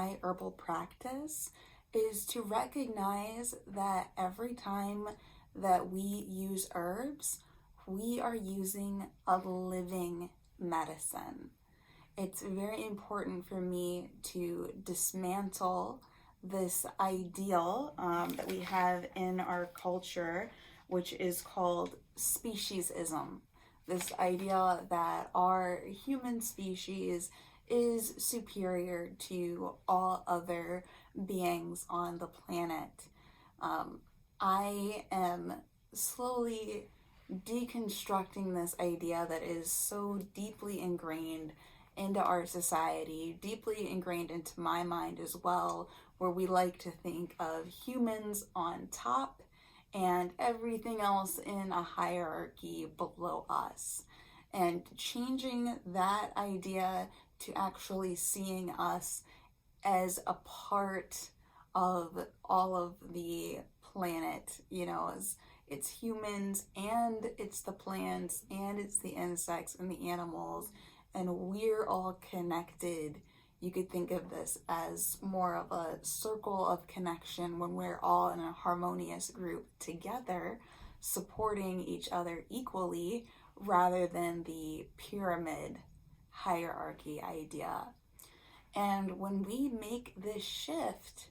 my herbal practice is to recognize that every time that we use herbs, we are using a living medicine. It's very important for me to dismantle this ideal that we have in our culture, which is called speciesism. This idea that our human species is superior to all other beings on the planet. I am slowly deconstructing this idea that is so deeply ingrained into our society, deeply ingrained into my mind as well, where we like to think of humans on top and everything else in a hierarchy below us. And changing that idea to actually seeing us as a part of all of the planet, as it's humans and it's the plants and it's the insects and the animals, and we're all connected. You could think of this as more of a circle of connection when we're all in a harmonious group together, supporting each other equally rather than the pyramid hierarchy idea. And when we make this shift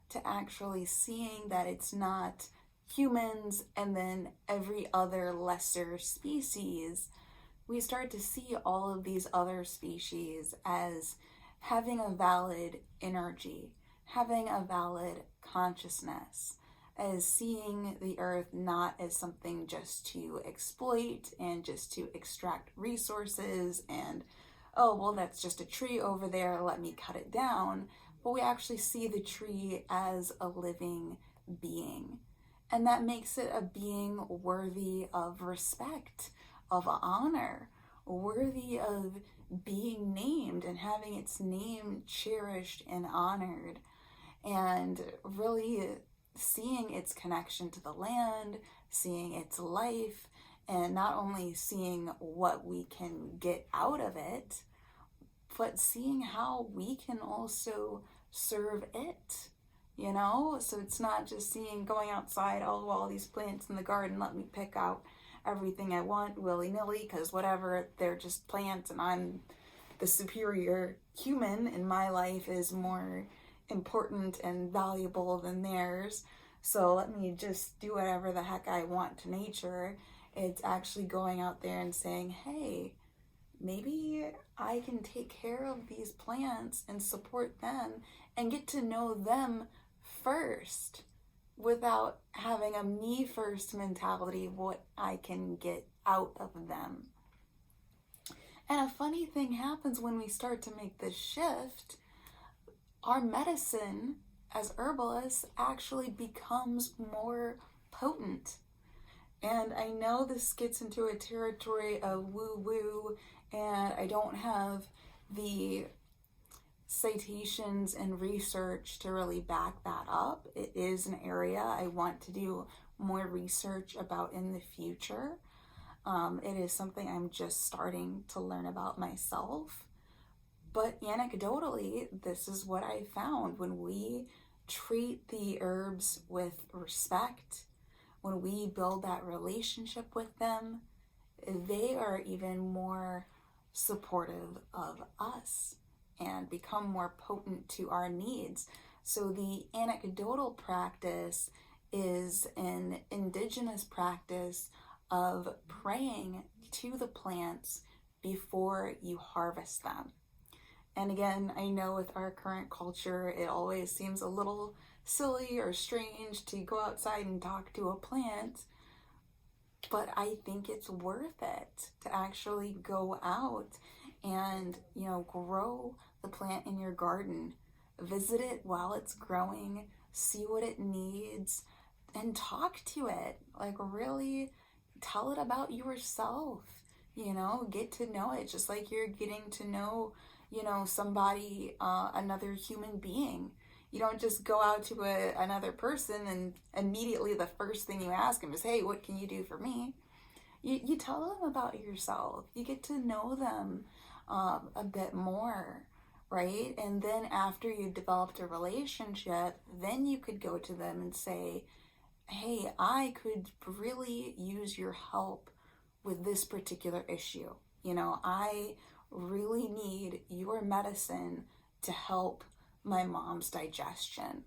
to actually seeing that it's not humans and then every other lesser species, we start to see all of these other species as having a valid energy, having a valid consciousness, as seeing the earth not as something just to exploit and just to extract resources and, oh, well, that's just a tree over there, let me cut it down. But we actually see the tree as a living being. And that makes it a being worthy of respect, of honor, worthy of being named and having its name cherished and honored, and really seeing its connection to the land, seeing its life, and not only seeing what we can get out of it, but seeing how we can also serve it. So it's not just going outside, oh, all these plants in the garden, let me pick out everything I want willy-nilly, because whatever, they're just plants and I'm the superior human and my life is more important and valuable than theirs, so let me just do whatever the heck I want to nature. It's actually going out there and saying, hey, maybe I can take care of these plants and support them and get to know them first without having a me first mentality of what I can get out of them. And a funny thing happens when we start to make this shift. Our medicine as herbalists actually becomes more potent. And I know this gets into a territory of woo-woo, and I don't have the citations and research to really back that up. It is an area I want to do more research about in the future. It is something I'm just starting to learn about myself. But anecdotally, this is what I found. When we treat the herbs with respect, when we build that relationship with them, they are even more supportive of us and become more potent to our needs. So the anecdotal practice is an indigenous practice of praying to the plants before you harvest them. And again, I know with our current culture, it always seems a little silly or strange to go outside and talk to a plant, but I think it's worth it to actually go out and, grow the plant in your garden, visit it while it's growing, see what it needs, and talk to it. Like, really tell it about yourself, get to know it just like you're getting to know, somebody, another human being. You don't just go out to another person and immediately the first thing you ask them is, hey, what can you do for me? You tell them about yourself. You get to know them a bit more. right? And then after you developed a relationship, then you could go to them and say, hey, I could really use your help with this particular issue. I really need your medicine to help my mom's digestion.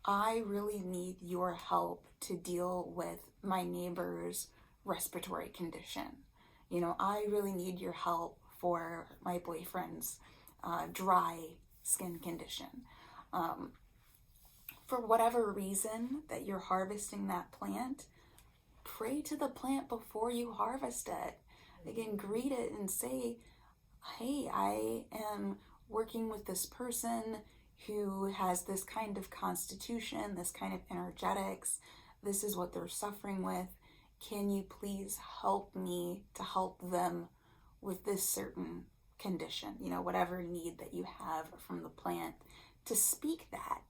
I really need your help to deal with my neighbor's respiratory condition. I really need your help for my boyfriend's dry skin condition. For whatever reason that you're harvesting that plant, pray to the plant before you harvest it. Again, greet it and say, hey, I am working with this person who has this kind of constitution, this kind of energetics. This is what they're suffering with. Can you please help me to help them with this certain condition? Whatever need that you have from the plant, to speak that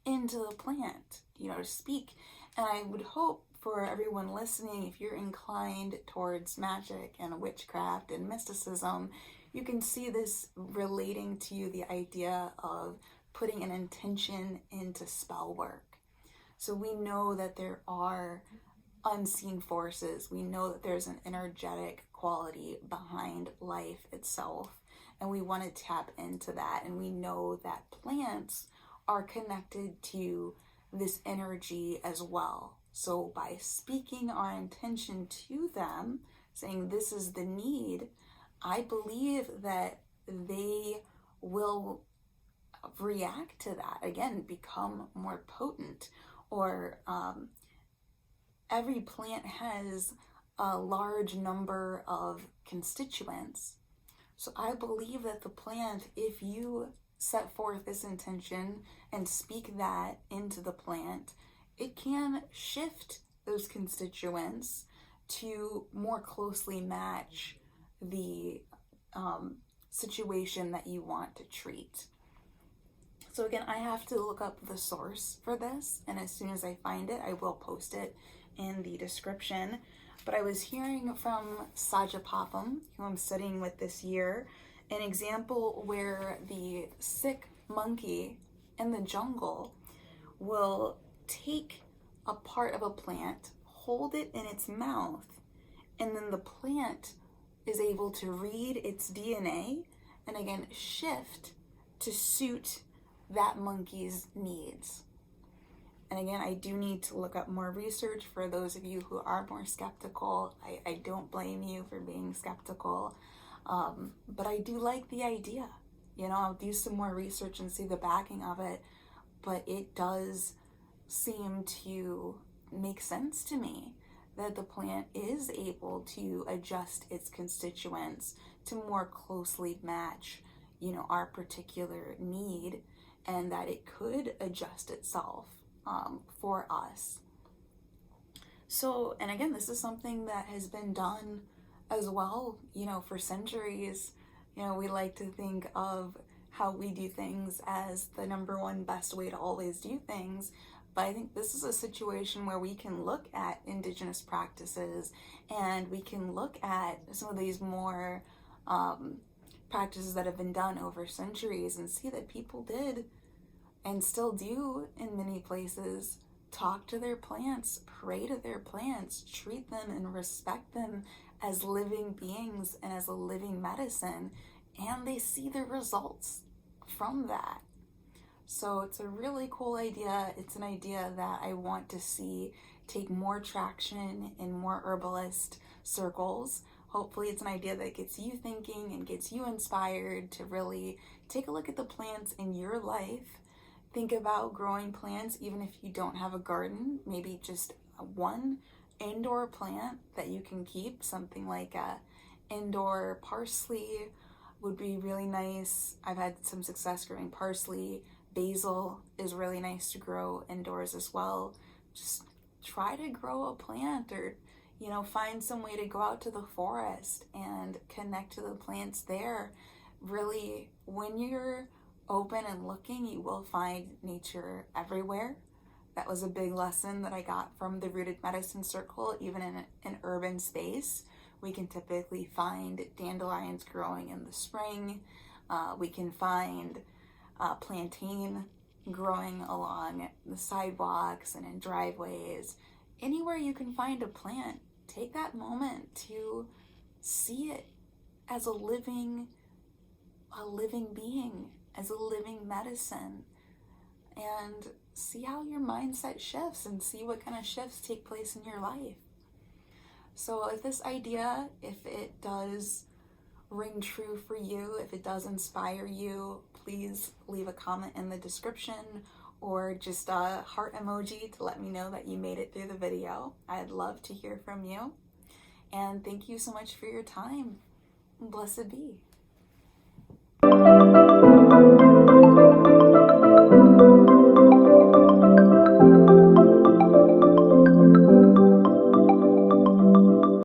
into the plant, to speak. And I would hope for everyone listening, if you're inclined towards magic and witchcraft and mysticism, you can see this relating to the idea of putting an intention into spell work. So we know that there are unseen forces. We know that there's an energetic quality behind life itself, and we want to tap into that. And we know that plants are connected to this energy as well. So by speaking our intention to them, saying this is the need, I believe that they will react to that, again, become more potent. Or every plant has a large number of constituents. So I believe that the plant, if you set forth this intention and speak that into the plant, it can shift those constituents to more closely match the situation that you want to treat. So again, I have to look up the source for this, and as soon as I find it, I will post it in the description. But I was hearing from Sajapapam, who I'm studying with this year, an example where the sick monkey in the jungle will take a part of a plant, hold it in its mouth, and then the plant is able to read its DNA and again shift to suit that monkey's needs. And again, I do need to look up more research for those of you who are more skeptical. I don't blame you for being skeptical, but I do like the idea. I'll do some more research and see the backing of it, but it does seem to make sense to me that the plant is able to adjust its constituents to more closely match, our particular need, and that it could adjust itself for us. So, and again, this is something that has been done as well, for centuries. We like to think of how we do things as the number one best way to always do things. But I think this is a situation where we can look at indigenous practices, and we can look at some of these more practices that have been done over centuries and see that people did and still do in many places talk to their plants, pray to their plants, treat them and respect them as living beings and as a living medicine, and they see the results from that. So it's a really cool idea. It's an idea that I want to see take more traction in more herbalist circles. Hopefully it's an idea that gets you thinking and gets you inspired to really take a look at the plants in your life. Think about growing plants, even if you don't have a garden, maybe just one indoor plant that you can keep. Something like a indoor parsley would be really nice. I've had some success growing parsley. Basil is really nice to grow indoors as well. Just try to grow a plant, or find some way to go out to the forest and connect to the plants there. Really, when you're open and looking, you will find nature everywhere. That was a big lesson that I got from the Rooted Medicine Circle. Even in an urban space, we can typically find dandelions growing in the spring. We can find plantain growing along the sidewalks and in driveways. Anywhere you can find a plant, take that moment to see it as a living being, as a living medicine, and see how your mindset shifts and see what kind of shifts take place in your life. So if this idea, if it does ring true for you, if it does inspire you, please leave a comment in the description or just a heart emoji to let me know that you made it through the video. I'd love to hear from you. And thank you so much for your time. Blessed be.